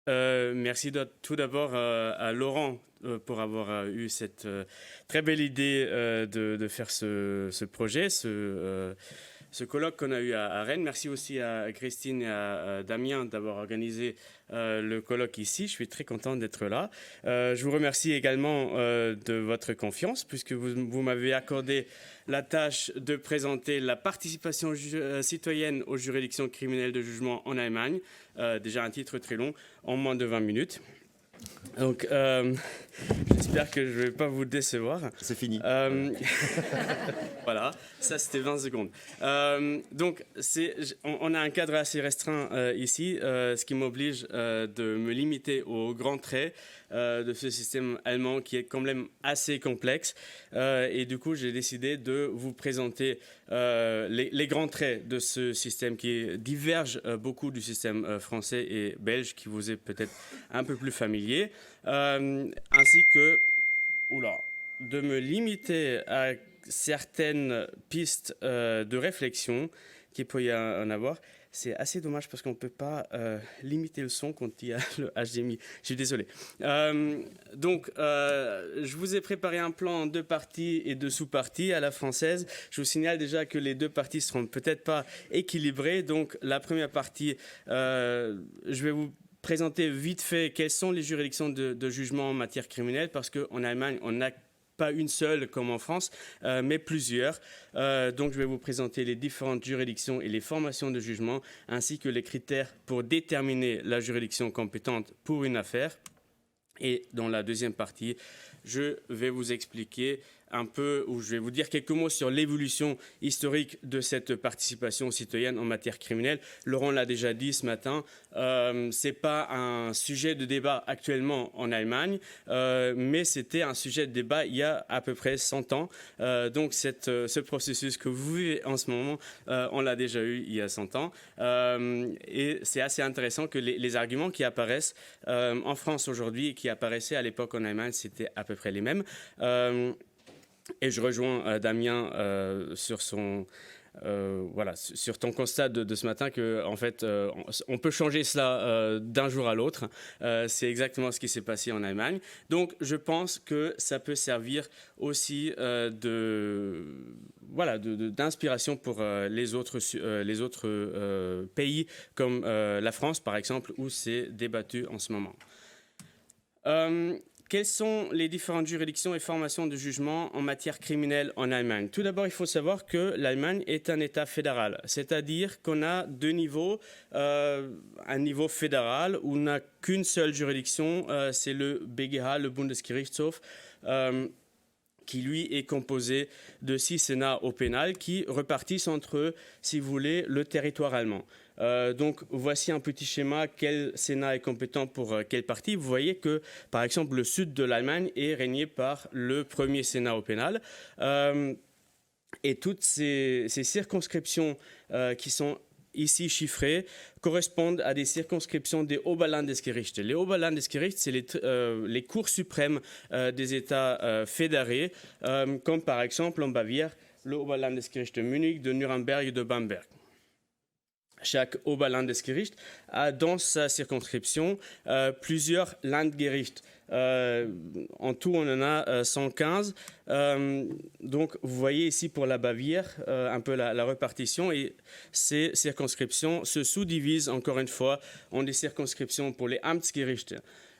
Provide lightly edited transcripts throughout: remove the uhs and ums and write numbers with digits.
Merci tout d'abord à Laurent pour avoir eu cette très belle idée de faire ce projet, ce colloque qu'on a eu à Rennes. Merci aussi à Christine et à Damien d'avoir organisé le colloque ici. Je suis très content d'être là. Je vous remercie également de votre confiance puisque vous m'avez accordé la tâche de présenter la participation citoyenne aux juridictions criminelles de jugement en Allemagne. Déjà un titre très long, en moins de 20 minutes. Donc, j'espère que je ne vais pas vous décevoir. C'est fini. Voilà, ça c'était 20 secondes. Donc, on a un cadre assez restreint ici, ce qui m'oblige de me limiter aux grands traits de ce système allemand qui est quand même assez complexe. Et du coup, j'ai décidé de vous présenter les grands traits de ce système qui diverge beaucoup du système français et belge qui vous est peut-être un peu plus familier. Ainsi que de me limiter à certaines pistes de réflexion qu'il peut y en avoir. C'est assez dommage parce qu'on ne peut pas limiter le son quand il y a le HDMI. Je suis désolé. Donc, je vous ai préparé un plan en deux parties et deux sous-parties à la française. Je vous signale déjà que les deux parties seront peut-être pas équilibrées. Donc, la première partie, je vais vous présenter vite fait quelles sont les juridictions de jugement en matière criminelle, parce qu'en Allemagne, on n'a pas une seule comme en France, mais plusieurs. Donc je vais vous présenter les différentes juridictions et les formations de jugement, ainsi que les critères pour déterminer la juridiction compétente pour une affaire. Et dans la deuxième partie, je vais vous expliquer un peu, ou je vais vous dire quelques mots sur l'évolution historique de cette participation citoyenne en matière criminelle. Laurent l'a déjà dit ce matin, ce n'est pas un sujet de débat actuellement en Allemagne, mais c'était un sujet de débat il y a à peu près 100 ans. Donc ce processus que vous vivez en ce moment, on l'a déjà eu il y a 100 ans. Et c'est assez intéressant que les arguments qui apparaissent en France aujourd'hui et qui apparaissaient à l'époque en Allemagne, c'était à peu près les mêmes. Et je rejoins Damien sur sur ton constat de ce matin que en fait on peut changer cela d'un jour à l'autre. C'est exactement ce qui s'est passé en Allemagne. Donc je pense que ça peut servir aussi d'inspiration pour les autres pays comme la France par exemple où c'est débattu en ce moment. Quelles sont les différentes juridictions et formations de jugement en matière criminelle en Allemagne? Tout d'abord, il faut savoir que l'Allemagne est un État fédéral, c'est-à-dire qu'on a deux niveaux. Un niveau fédéral où on n'a qu'une seule juridiction, c'est le BGH, le Bundesgerichtshof, qui lui est composé de 6 sénats au pénal qui repartissent entre eux, si vous voulez, le territoire allemand. Donc voici un petit schéma, quel sénat est compétent pour quelle partie. Vous voyez que, par exemple, le sud de l'Allemagne est régné par le premier sénat au pénal. Et toutes ces circonscriptions qui sont ici chiffrées correspondent à des circonscriptions des Oberlandesgerichte. Les Oberlandesgerichte, c'est les cours suprêmes des États fédérés, comme par exemple en Bavière, le Oberlandesgericht de Munich, de Nuremberg et de Bamberg. Chaque Oberlandesgericht a dans sa circonscription plusieurs Landgericht. En tout, on en a 115. Donc, vous voyez ici pour la Bavière un peu la répartition. Et ces circonscriptions se sous-divisent encore une fois en des circonscriptions pour les Amtsgerichte.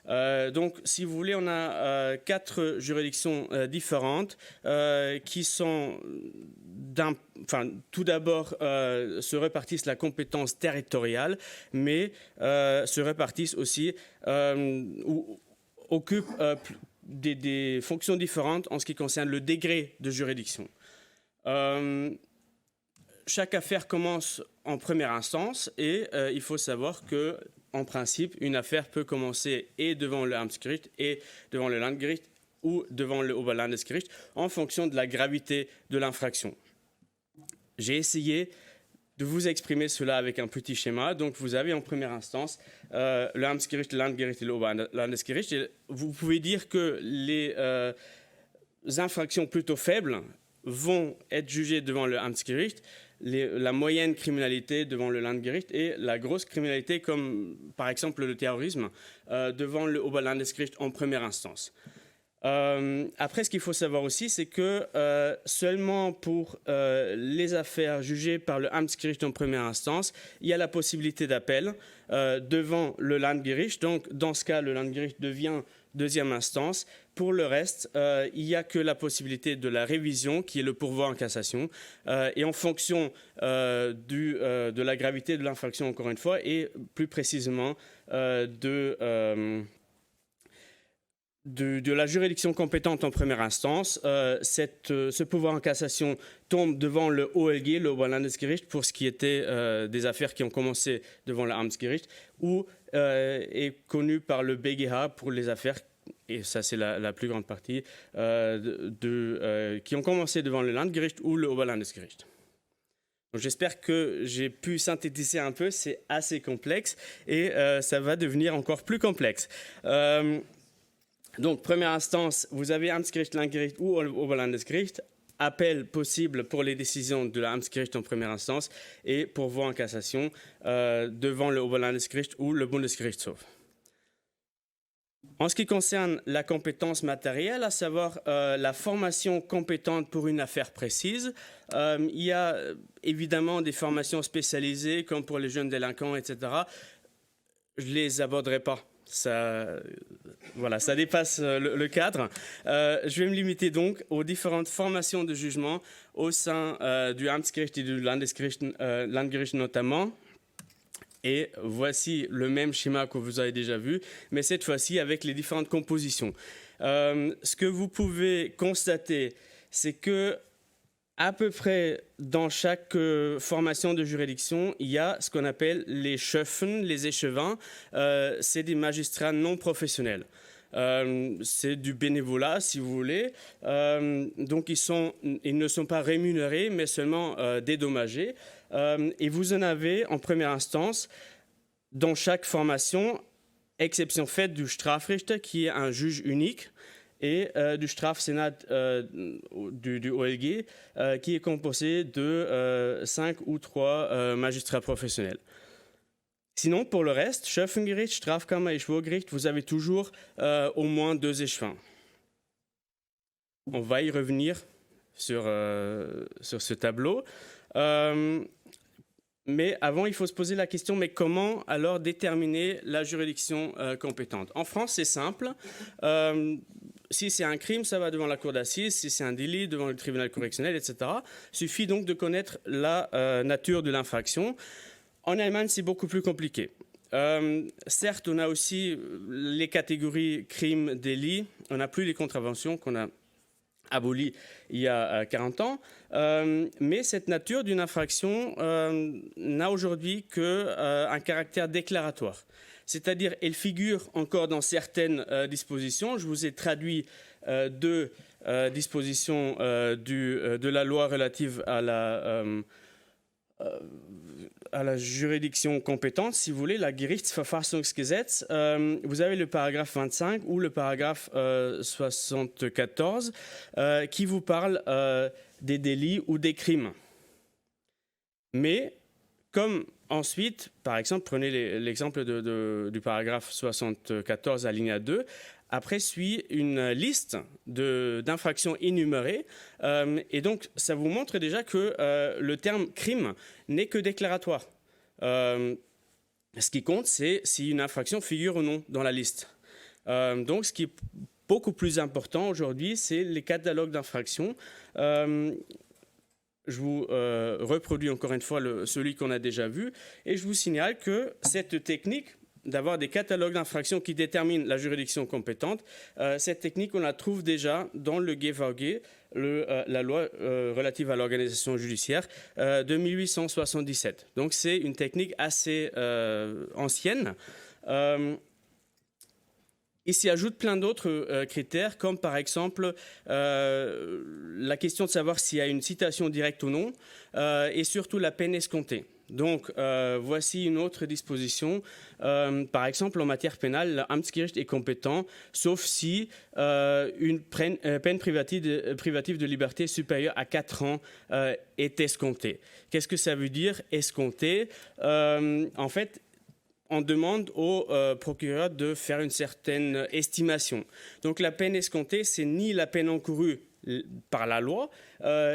Donc, si vous voulez, on a 4 juridictions différentes qui sont, tout d'abord, se répartissent la compétence territoriale, mais se répartissent aussi ou occupent des fonctions différentes en ce qui concerne le degré de juridiction. Chaque affaire commence en première instance et il faut savoir que en principe, une affaire peut commencer et devant le Amtsgericht et devant le Landgericht ou devant le Oberlandesgericht en fonction de la gravité de l'infraction. J'ai essayé de vous exprimer cela avec un petit schéma. Donc, vous avez en première instance le Amtsgericht, le Landgericht et le Oberlandesgericht. Et vous pouvez dire que les infractions plutôt faibles vont être jugés devant le Amtsgericht, la moyenne criminalité devant le Landgericht et la grosse criminalité, comme par exemple le terrorisme, devant le Oberlandesgericht en première instance. Après, ce qu'il faut savoir aussi, c'est que seulement pour les affaires jugées par le Amtsgericht en première instance, il y a la possibilité d'appel devant le Landgericht. Donc, dans ce cas, le Landgericht devient deuxième instance. Pour le reste, il n'y a que la possibilité de la révision, qui est le pourvoi en cassation. Et en fonction de la gravité de l'infraction, encore une fois, et plus précisément de la juridiction compétente en première instance, ce pouvoir en cassation tombe devant le OLG, le Oberlandesgericht, pour ce qui était des affaires qui ont commencé devant le Amtsgericht, ou est connu par le BGH pour les affaires, et ça c'est la plus grande partie, qui ont commencé devant le Landgericht ou le Oberlandesgericht. J'espère que j'ai pu synthétiser un peu, c'est assez complexe, et ça va devenir encore plus complexe. Donc, première instance, vous avez Amtsgericht, Landgericht ou Oberlandesgericht. Appel possible pour les décisions de la Amtsgericht en première instance et pourvoi en cassation devant le Oberlandesgericht ou le Bundesgerichtshof. En ce qui concerne la compétence matérielle, à savoir la formation compétente pour une affaire précise, il y a évidemment des formations spécialisées comme pour les jeunes délinquants, etc. Je ne les aborderai pas. Ça dépasse le cadre. Je vais me limiter donc aux différentes formations de jugement au sein du Amtsgericht et du Landgericht notamment. Et voici le même schéma que vous avez déjà vu, mais cette fois-ci avec les différentes compositions. Ce que vous pouvez constater, c'est que à peu près dans chaque formation de juridiction, il y a ce qu'on appelle les Schöffen, les échevins. C'est des magistrats non professionnels. C'est du bénévolat, si vous voulez. Donc, ils ne sont pas rémunérés, mais seulement dédommagés. Et vous en avez en première instance, dans chaque formation, exception faite du Strafrichter, qui est un juge unique, et du Strafsenat du OLG, qui est composé de 5 ou 3 magistrats professionnels. Sinon, pour le reste, Schöffengericht, Strafkammer et Schwurgericht, vous avez toujours au moins 2 échevins. On va y revenir sur ce tableau. Mais avant, il faut se poser la question, mais comment alors déterminer la juridiction compétente? En France, c'est simple. Si c'est un crime, ça va devant la cour d'assises. Si c'est un délit, devant le tribunal correctionnel, etc. Il suffit donc de connaître la nature de l'infraction. En Allemagne, c'est beaucoup plus compliqué. Certes, on a aussi les catégories crimes, délits. On n'a plus les contraventions qu'on a abolies il y a 40 ans. Mais cette nature d'une infraction n'a aujourd'hui qu'un caractère déclaratoire. C'est-à-dire, elle figure encore dans certaines dispositions. Je vous ai traduit 2 dispositions de la loi relative à la juridiction compétente, si vous voulez, la Gerichtsverfassungsgesetz. Vous avez le paragraphe 25 ou le paragraphe 74 qui vous parle des délits ou des crimes. Mais comme ensuite, par exemple, prenez l'exemple du paragraphe 74 alinéa 2, après suit une liste d'infractions énumérées. Et donc, ça vous montre déjà que le terme crime n'est que déclaratoire. Ce qui compte, c'est si une infraction figure ou non dans la liste. Donc, ce qui est beaucoup plus important aujourd'hui, c'est les catalogues d'infractions. Je vous reproduis encore une fois celui qu'on a déjà vu. Et je vous signale que cette technique d'avoir des catalogues d'infractions qui déterminent la juridiction compétente, cette technique, on la trouve déjà dans le GVG, la loi relative à l'organisation judiciaire de 1877. Donc, c'est une technique assez ancienne. Il s'y ajoute plein d'autres critères, comme par exemple la question de savoir s'il y a une citation directe ou non, et surtout la peine escomptée. Donc, voici une autre disposition. Par exemple, en matière pénale, l'Amtsgericht est compétent, sauf si une peine privative de liberté supérieure à 4 ans est escomptée. Qu'est-ce que ça veut dire, escomptée? En fait, on demande au procureur de faire une certaine estimation. Donc, la peine escomptée, c'est ni la peine encourue par la loi,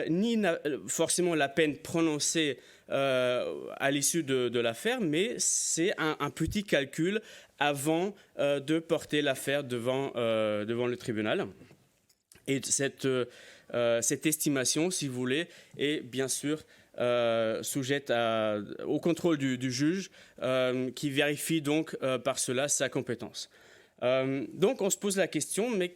ni forcément la peine prononcée à l'issue de l'affaire, mais c'est un petit calcul avant de porter l'affaire devant le tribunal. Et cette estimation, si vous voulez, est bien sûr sujette au contrôle du juge qui vérifie donc par cela sa compétence. Donc on se pose la question, mais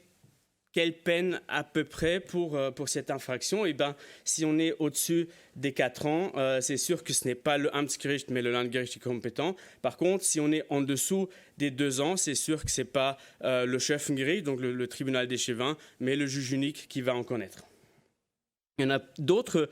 quelle peine à peu près pour cette infraction? Eh bien, si on est au-dessus des 4 ans, c'est sûr que ce n'est pas le Amtsgericht, mais le Landgericht qui est compétent. Par contre, si on est en dessous des 2 ans, c'est sûr que ce n'est pas le Schöffengericht, donc le tribunal d'échevin, mais le juge unique qui va en connaître. Il y en a d'autres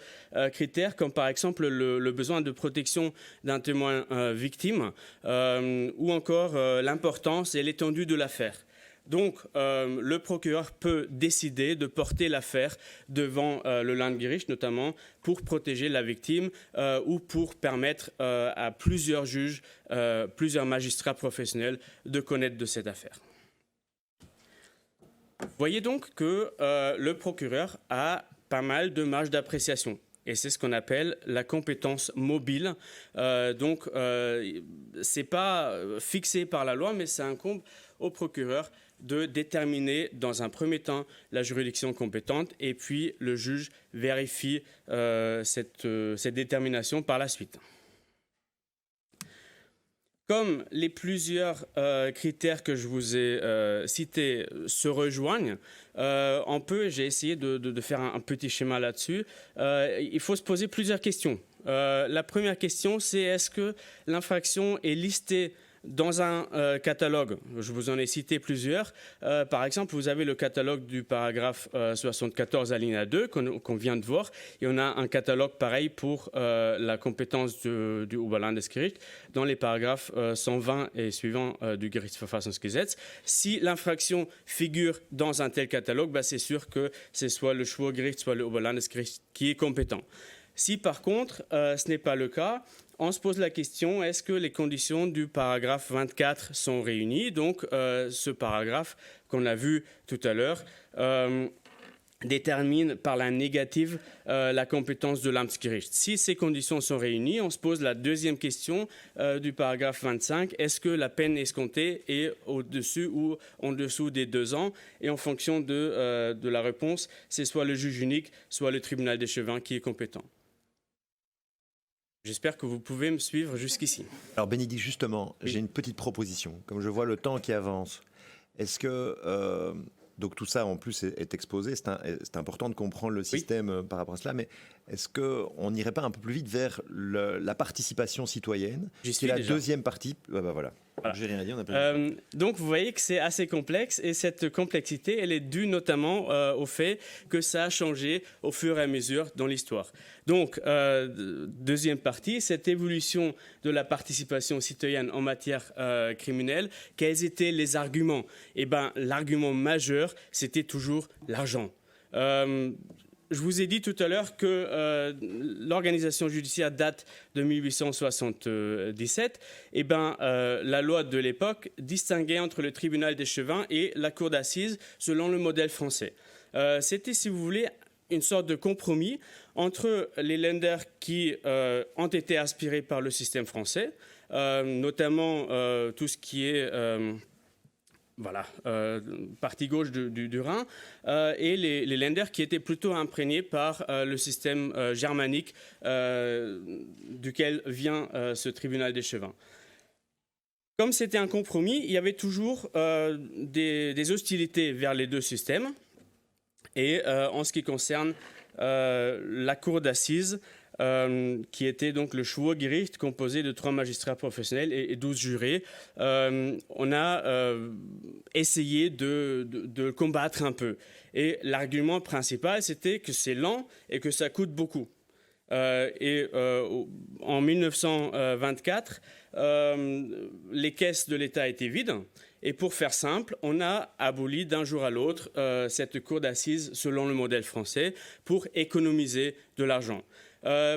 critères, comme par exemple le besoin de protection d'un témoin victime, ou encore l'importance et l'étendue de l'affaire. Donc, le procureur peut décider de porter l'affaire devant le Landgericht, notamment pour protéger la victime ou pour permettre à plusieurs juges, plusieurs magistrats professionnels de connaître de cette affaire. Vous voyez donc que le procureur a pas mal de marge d'appréciation. Et c'est ce qu'on appelle la compétence mobile. Donc, ce n'est pas fixé par la loi, mais ça incombe au procureur de déterminer dans un premier temps la juridiction compétente et puis le juge vérifie cette détermination par la suite. Comme les plusieurs critères que je vous ai cités se rejoignent, j'ai essayé de faire un petit schéma là-dessus. Il faut se poser plusieurs questions. La première question, c'est est-ce que l'infraction est listée dans un catalogue? Je vous en ai cité plusieurs. Par exemple, vous avez le catalogue du paragraphe 74 alinéa 2 qu'on vient de voir. Et on a un catalogue pareil pour la compétence du Oberlandesgericht dans les paragraphes 120 et suivants du Gerichtsverfassungsgesetz. Si l'infraction figure dans un tel catalogue, c'est sûr que c'est soit le Schwurgericht, soit le Oberlandesgericht qui est compétent. Si par contre, ce n'est pas le cas, on se pose la question, est-ce que les conditions du paragraphe 24 sont réunies? Donc, ce paragraphe qu'on a vu tout à l'heure détermine par la négative la compétence de l'Amtsgericht. Si ces conditions sont réunies, on se pose la deuxième question du paragraphe 25. Est-ce que la peine escomptée est au-dessus ou en dessous des 2 ans? Et en fonction de la réponse, c'est soit le juge unique, soit le tribunal d'échevin qui est compétent. J'espère que vous pouvez me suivre jusqu'ici. Alors Bénédicte, justement, oui. J'ai une petite proposition. Comme je vois le temps qui avance, est-ce que... donc tout ça en plus est exposé, c'est important de comprendre le système par rapport à cela, mais est-ce qu'on n'irait pas un peu plus vite vers la participation citoyenne? C'est la deuxième partie. Voilà. J'ai rien à dire. Donc vous voyez que c'est assez complexe et cette complexité, elle est due notamment au fait que ça a changé au fur et à mesure dans l'histoire. Donc deuxième partie, cette évolution de la participation citoyenne en matière criminelle, quels étaient les arguments? Eh bien, l'argument majeur, c'était toujours l'argent. Je vous ai dit tout à l'heure que l'organisation judiciaire date de 1877. Eh bien, la loi de l'époque distinguait entre le tribunal d'échevin et la cour d'assises selon le modèle français. C'était, si vous voulez, une sorte de compromis entre les Länder qui ont été aspirés par le système français, notamment tout ce qui est... partie gauche du Rhin, et les Länder qui étaient plutôt imprégnés par le système germanique duquel vient ce tribunal d'échevin. Comme c'était un compromis, il y avait toujours des hostilités vers les deux systèmes. Et en ce qui concerne la cour d'assises, qui était donc le Schwurgericht, composé de 3 magistrats professionnels et 12 jurés. On a essayé de combattre un peu. Et l'argument principal, c'était que c'est lent et que ça coûte beaucoup. En 1924, les caisses de l'État étaient vides. Et pour faire simple, on a aboli d'un jour à l'autre cette cour d'assises selon le modèle français pour économiser de l'argent.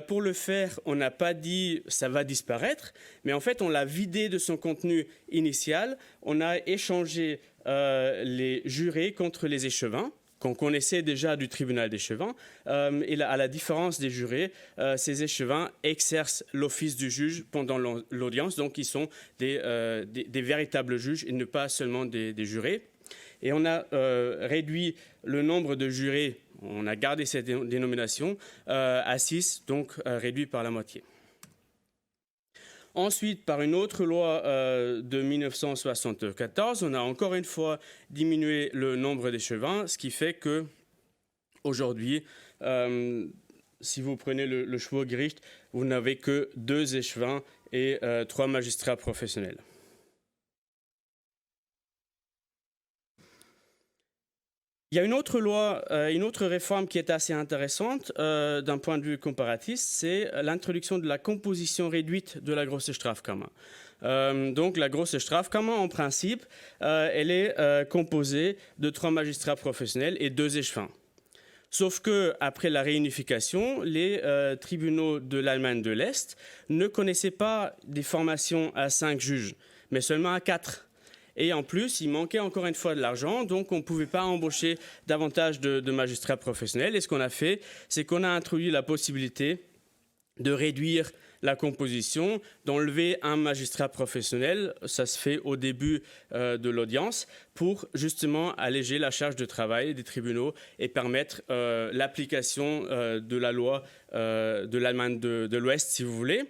Pour le faire, on n'a pas dit ça va disparaître, mais en fait on l'a vidé de son contenu initial. On a échangé les jurés contre les échevins, qu'on connaissait déjà du tribunal d'échevins. Et à la différence des jurés, ces échevins exercent l'office du juge pendant l'audience, donc ils sont des véritables juges et ne pas seulement des jurés. Et on a réduit le nombre de jurés, on a gardé cette dénomination, à 6, donc réduit par la moitié. Ensuite, par une autre loi de 1974, on a encore une fois diminué le nombre d'échevins, ce qui fait que aujourd'hui, si vous prenez le Schwurgericht, vous n'avez que 2 échevins et 3 magistrats professionnels. Il y a une autre loi, une autre réforme qui est assez intéressante d'un point de vue comparatiste, c'est l'introduction de la composition réduite de la Grosse Strafkammer. Donc la Grosse Strafkammer, en principe, elle est composée de 3 magistrats professionnels et 2 échevins. Sauf que après la réunification, les tribunaux de l'Allemagne de l'Est ne connaissaient pas des formations à 5 juges, mais seulement à 4. Et en plus, il manquait encore une fois de l'argent, donc on ne pouvait pas embaucher davantage de magistrats professionnels. Et ce qu'on a fait, c'est qu'on a introduit la possibilité de réduire la composition, d'enlever un magistrat professionnel. Ça se fait au début de l'audience pour justement alléger la charge de travail des tribunaux et permettre l'application de la loi de l'Allemagne de l'Ouest, si vous voulez.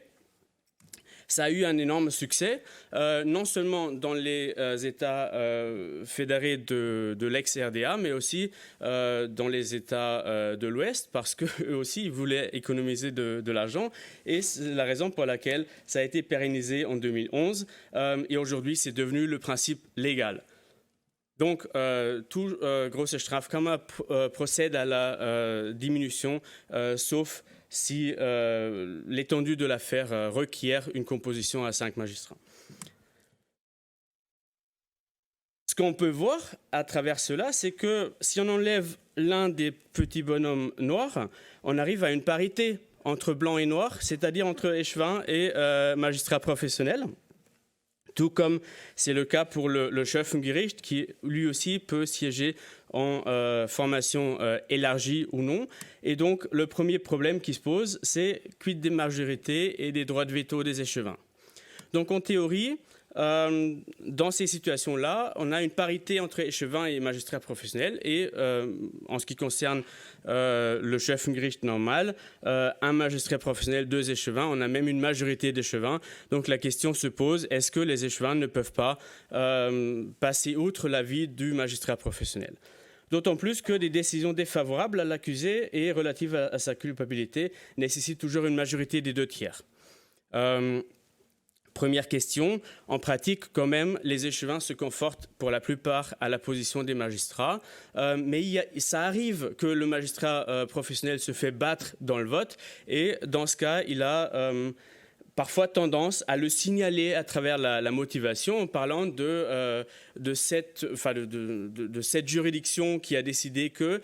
Ça a eu un énorme succès, non seulement dans les États fédérés de l'ex-RDA, mais aussi dans les États de l'Ouest, parce qu'eux aussi, ils voulaient économiser de l'argent. Et c'est la raison pour laquelle ça a été pérennisé en 2011. Et aujourd'hui, c'est devenu le principe légal. Donc, tout Grosse Strafkammer procède à la diminution, sauf si l'étendue de l'affaire requiert une composition à 5 magistrats. Ce qu'on peut voir à travers cela, c'est que si on enlève l'un des petits bonhommes noirs, on arrive à une parité entre blanc et noir, c'est-à-dire entre échevins et magistrats professionnels. Tout comme c'est le cas pour le Schöffengericht, qui lui aussi peut siéger en formation élargie ou non. Et donc, le premier problème qui se pose, c'est quid des majorités et des droits de veto des échevins. Donc, en théorie, dans ces situations-là, on a une parité entre échevins et magistrats professionnels. Et en ce qui concerne le Schöffengericht normal, un magistrat professionnel, 2 échevins, on a même une majorité d'échevins. Donc la question se pose, est-ce que les échevins ne peuvent pas passer outre l'avis du magistrat professionnel ? D'autant plus que des décisions défavorables à l'accusé et relatives à sa culpabilité nécessitent toujours une majorité des 2 tiers. Première question, en pratique, quand même, les échevins se confortent pour la plupart à la position des magistrats, mais ça arrive que le magistrat professionnel se fait battre dans le vote, et dans ce cas, il a parfois tendance à le signaler à travers la motivation en parlant de cette juridiction qui a décidé que,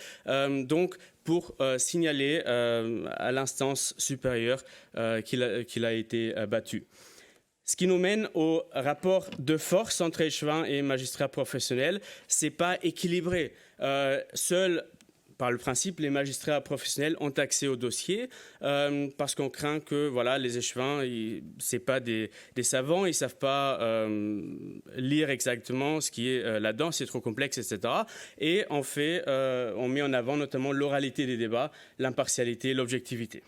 donc, pour signaler à l'instance supérieure qu'il a été battu. Ce qui nous mène au rapport de force entre échevins et magistrats professionnels. C'est pas équilibré. Seuls, par le principe, les magistrats professionnels ont accès au dossier parce qu'on craint que voilà, les échevins, c'est pas des savants, ils savent pas lire exactement ce qui est là-dedans, c'est trop complexe, etc. Et on met en avant notamment l'oralité des débats, l'impartialité, l'objectivité.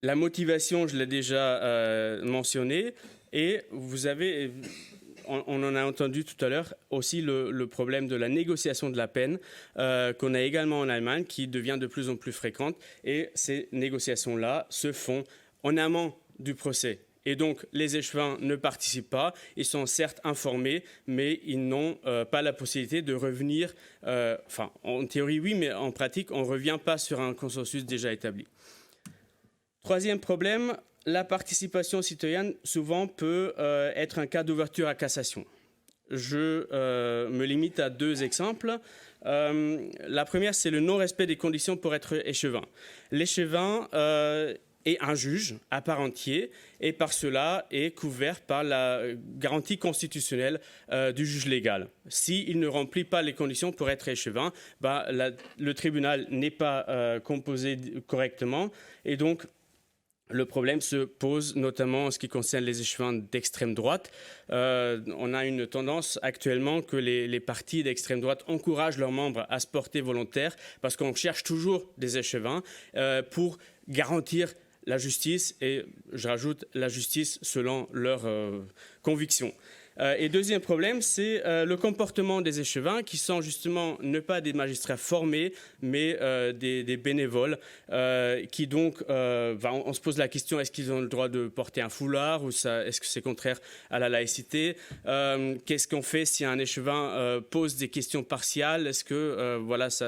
La motivation, je l'ai déjà mentionné, et vous avez, on en a entendu tout à l'heure, aussi le problème de la négociation de la peine qu'on a également en Allemagne, qui devient de plus en plus fréquente, et ces négociations-là se font en amont du procès Et donc, les échevins ne participent pas. Ils sont certes informés, mais ils n'ont pas la possibilité de revenir. Enfin, en théorie, oui, mais en pratique, on ne revient pas sur un consensus déjà établi. Troisième problème, la participation citoyenne, souvent, peut être un cas d'ouverture à cassation. Je me limite à 2 exemples. La première, c'est le non-respect des conditions pour être échevin. L'échevin est un juge à part entière et par cela est couvert par la garantie constitutionnelle du juge légal. S'il ne remplit pas les conditions pour être échevin, le tribunal n'est pas composé correctement et donc le problème se pose notamment en ce qui concerne les échevins d'extrême droite. On a une tendance actuellement que les partis d'extrême droite encouragent leurs membres à se porter volontaires parce qu'on cherche toujours des échevins pour garantir la justice et, je rajoute, la justice selon leurs convictions. Et deuxième problème, c'est le comportement des échevins qui sont justement ne pas des magistrats formés, mais des bénévoles qui donc, on se pose la question, est-ce qu'ils ont le droit de porter un foulard ou est-ce que c'est contraire à la laïcité? Qu'est-ce qu'on fait si un échevin pose des questions partiales? Est-ce que,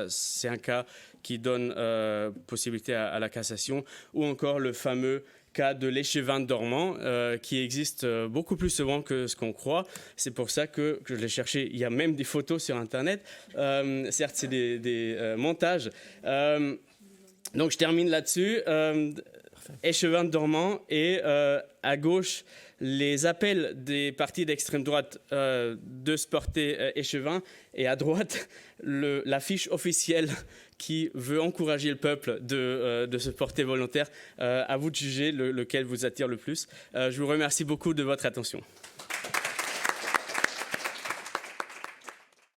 c'est un cas qui donne possibilité à la cassation? Ou encore le fameux cas de l'échevin dormant qui existe beaucoup plus souvent que ce qu'on croit. C'est pour ça que je l'ai cherché. Il y a même des photos sur Internet. Certes, c'est des montages. Donc, je termine là-dessus. Échevin dormant et à gauche, les appels des partis d'extrême droite de se porter échevin et à droite, l'affiche officielle qui veut encourager le peuple de se porter volontaire. À vous de juger lequel vous attire le plus. Je vous remercie beaucoup de votre attention.